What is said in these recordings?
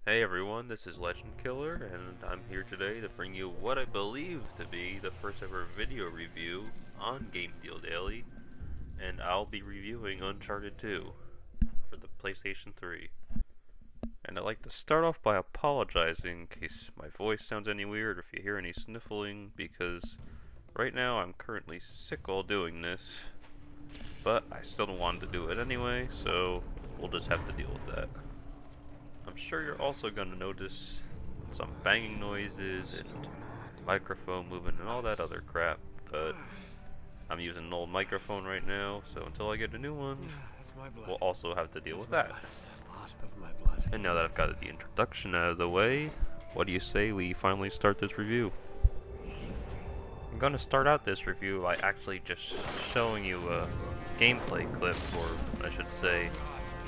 Hey everyone, this is Legend Killer, and I'm here today to bring you what I believe to be the first ever video review on Game Deal Daily, and I'll be reviewing Uncharted 2 for the PlayStation 3. And I'd like to start off by apologizing in case my voice sounds any weird or if you hear any sniffling, because right now I'm currently sick while doing this, but I still wanted to do it anyway, so we'll just have to deal with that. I'm sure you're also going to notice some banging noises and microphone movement and all that other crap, but I'm using an old microphone right now, so until I get a new one, we'll also have to deal with that. And now that I've got the introduction out of the way, what do you say we finally start this review? I'm going to start out this review by actually just showing you a gameplay clip, or I should say,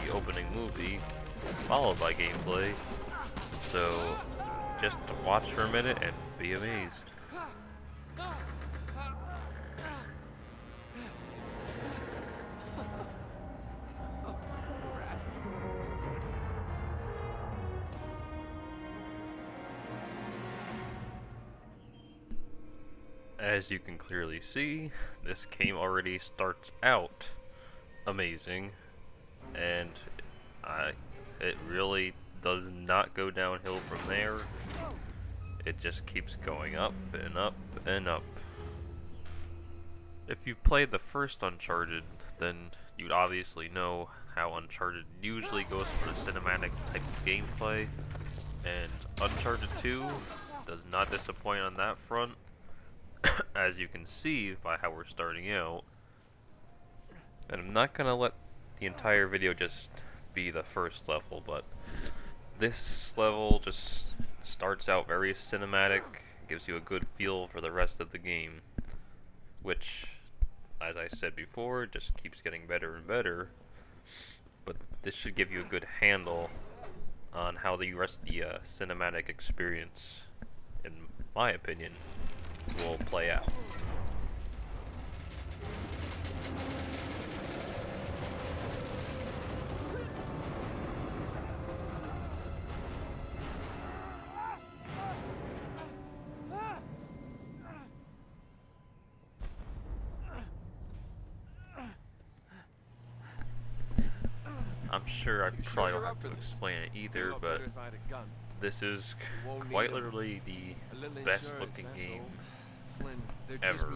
the opening movie, followed by gameplay, so just watch for a minute and be amazed. As you can clearly see, this game already starts out amazing, and it really does not go downhill from there. It just keeps going up and up and up. If you've played the first Uncharted, then you'd obviously know how Uncharted usually goes for the cinematic type of gameplay, and Uncharted 2 does not disappoint on that front, as you can see by how we're starting out. And I'm not gonna let the entire video just be the first level, but this level just starts out very cinematic, gives you a good feel for the rest of the game, which, as I said before, just keeps getting better and better, but this should give you a good handle on how the rest of the cinematic experience, in my opinion, will play out. I'm sure I probably don't have to explain it either, but this is quite literally the best looking game ever.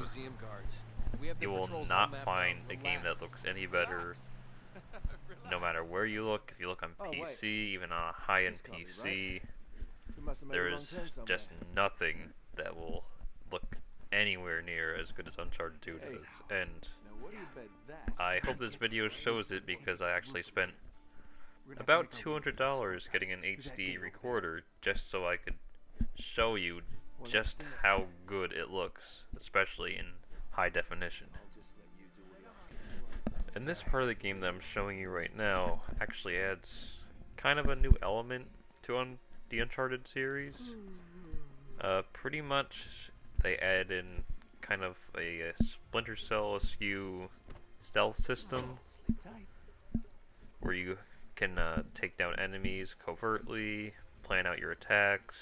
You will not find a game that looks any better, no matter where you look. If you look on PC, even on a high-end PC, there is just nothing that will look anywhere near as good as Uncharted 2 does. And I hope this video shows it, because I actually spent about $200 getting an HD recorder just so I could show you just how good it looks, especially in high definition. And this part of the game that I'm showing you right now actually adds kind of a new element to the Uncharted series. Pretty much they add in kind of a Splinter Cell askew stealth system where you can take down enemies covertly, plan out your attacks,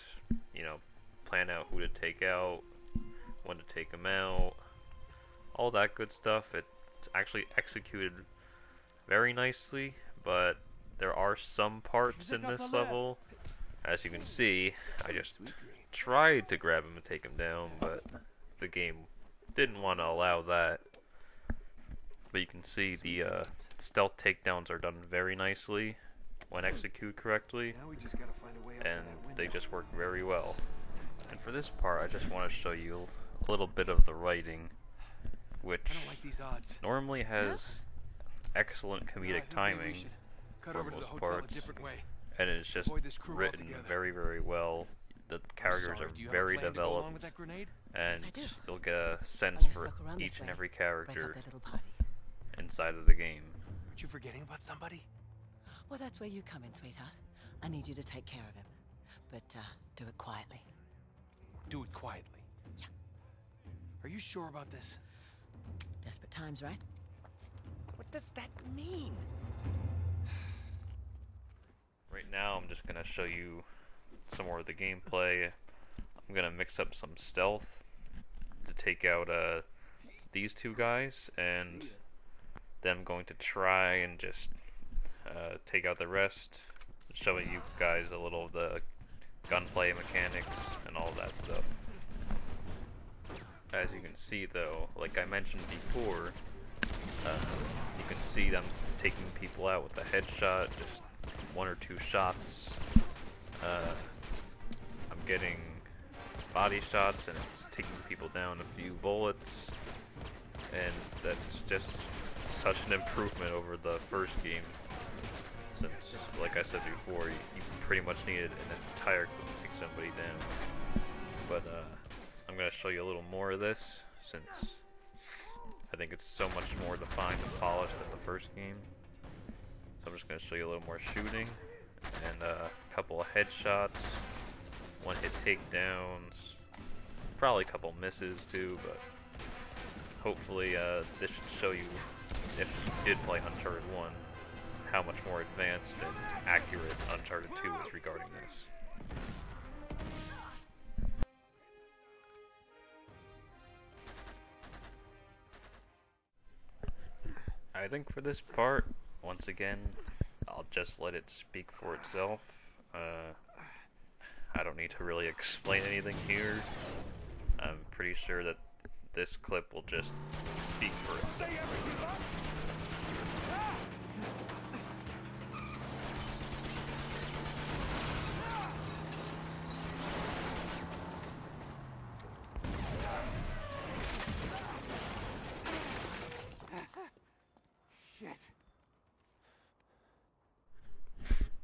plan out who to take out, when to take them out, all that good stuff. It's actually executed very nicely, but there are some parts in this level, as you can see, I just tried to grab him and take him down, but the game didn't want to allow that. But you can see the stealth takedowns are done very nicely when executed correctly, and they just work very well. And for this part, I just want to show you a little bit of the writing, which normally has excellent comedic timing for most parts, and it's just written very, very well. The characters are very developed, and you'll get a sense for each and every character inside of the game. Aren't you forgetting about somebody? Well, that's where you come in, sweetheart. I need you to take care of him, but do it quietly. Do it quietly. Yeah. Are you sure about this? Desperate times, right? What does that mean? Right Right now, I'm just gonna show you some more of the gameplay. I'm gonna mix up some stealth to take out these two guys, and then I'm going to try and just take out the rest, showing you guys a little of the gunplay mechanics and all that stuff. As you can see though, like I mentioned before, you can see them taking people out with a headshot, just one or two shots. I'm getting body shots and it's taking people down a few bullets, and that's just such an improvement over the first game, since, like I said before, you pretty much needed an entire clip to take somebody down. But I'm going to show you a little more of this, since I think it's so much more defined and polished than the first game. So I'm just going to show you a little more shooting, and a couple of headshots, one-hit takedowns, probably a couple misses too, but hopefully this should show you, if you did play Uncharted 1, how much more advanced and accurate Uncharted 2 is regarding this. I think for this part, once again, I'll just let it speak for itself. I don't need to really explain anything here. I'm pretty sure that this clip will just speak for itself.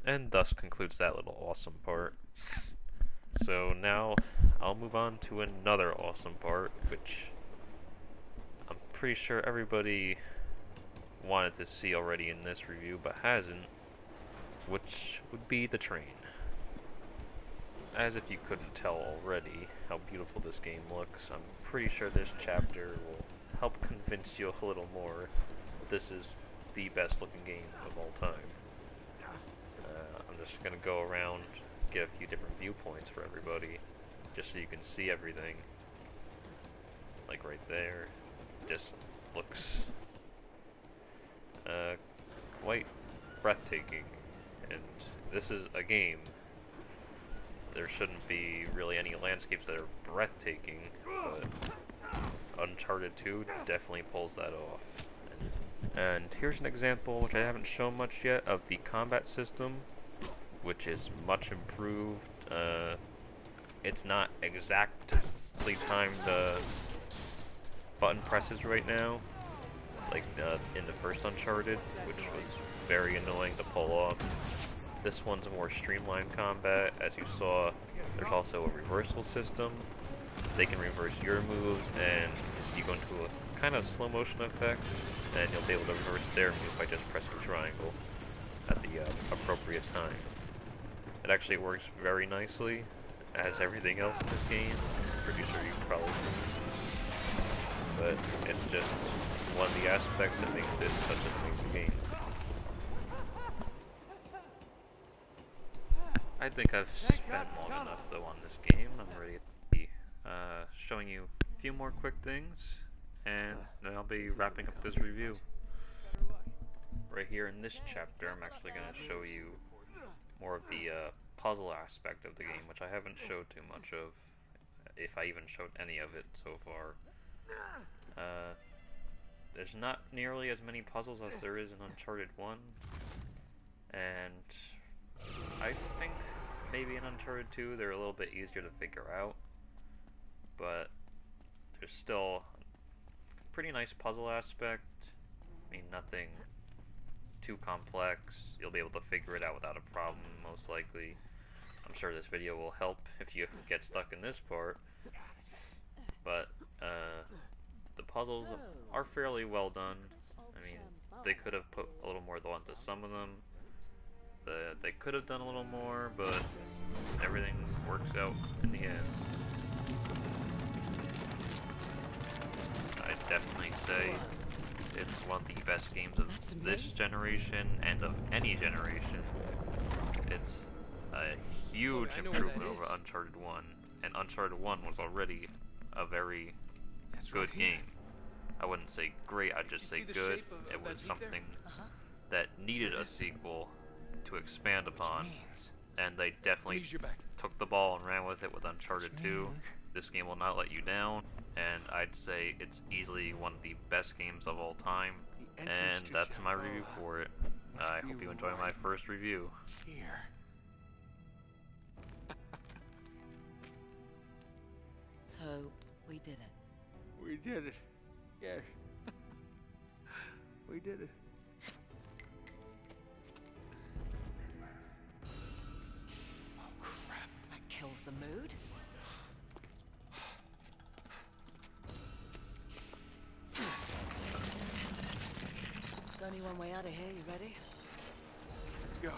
And thus concludes that little awesome part. So now I'll move on to another awesome part, which I'm pretty sure everybody wanted to see already in this review but hasn't, which would be the train. As if you couldn't tell already how beautiful this game looks, I'm pretty sure this chapter will help convince you a little more that this is the best looking game of all time. I'm just gonna go around, get a few different viewpoints for everybody, just so you can see everything. Like right there, just looks quite breathtaking. And this is a game. There shouldn't be really any landscapes that are breathtaking, but Uncharted 2 definitely pulls that off. And here's an example, which I haven't shown much yet, of the combat system, which is much improved. It's not exactly timed button presses right now, like in the first Uncharted, which was very annoying to pull off. This one's a more streamlined combat. As you saw, there's also a reversal system. They can reverse your moves, and you go into a kind of slow motion effect, and you'll be able to reverse their move by just pressing triangle at the appropriate time. It actually works very nicely, as everything else in this game. I'm pretty sure you've probably seen. But it's just one of the aspects that makes this such an amazing game. I think I've spent long enough though on this game. I'm ready to be showing you a few more quick things, and then I'll be wrapping up this review. Right here in this chapter, I'm actually going to show you more of the puzzle aspect of the game, which I haven't showed too much of, if I even showed any of it so far. There's not nearly as many puzzles as there is in Uncharted 1, and I think maybe in Uncharted 2 they're a little bit easier to figure out, but there's still a pretty nice puzzle aspect. I mean, nothing too complex. You'll be able to figure it out without a problem, most likely. I'm sure this video will help if you get stuck in this part, but the puzzles are fairly well done. I mean, they could have put a little more thought into some of them. They could have done a little more, but everything works out in the end. I'd definitely say it's one of the best games of this generation and of any generation. It's a huge I know where improvement that over is. Uncharted 1, and Uncharted 1 was already a very That's good right here. game. I wouldn't say great, I'd just You say see the good. shape of It that was peak there? something Uh-huh. that needed There it a is. sequel to expand Which upon, means... and they definitely Use your back. took the ball and ran with it with Uncharted Which 2. mean- This game will not let you down, and I'd say it's easily one of the best games of all time, The entrance and to that's my review Shambhala for it. must I be hope you enjoy my right first review. here. So, we did it. We did it. Yes. We did it. Oh, crap. That kills the mood. There's only one way out of here, you ready? Let's go.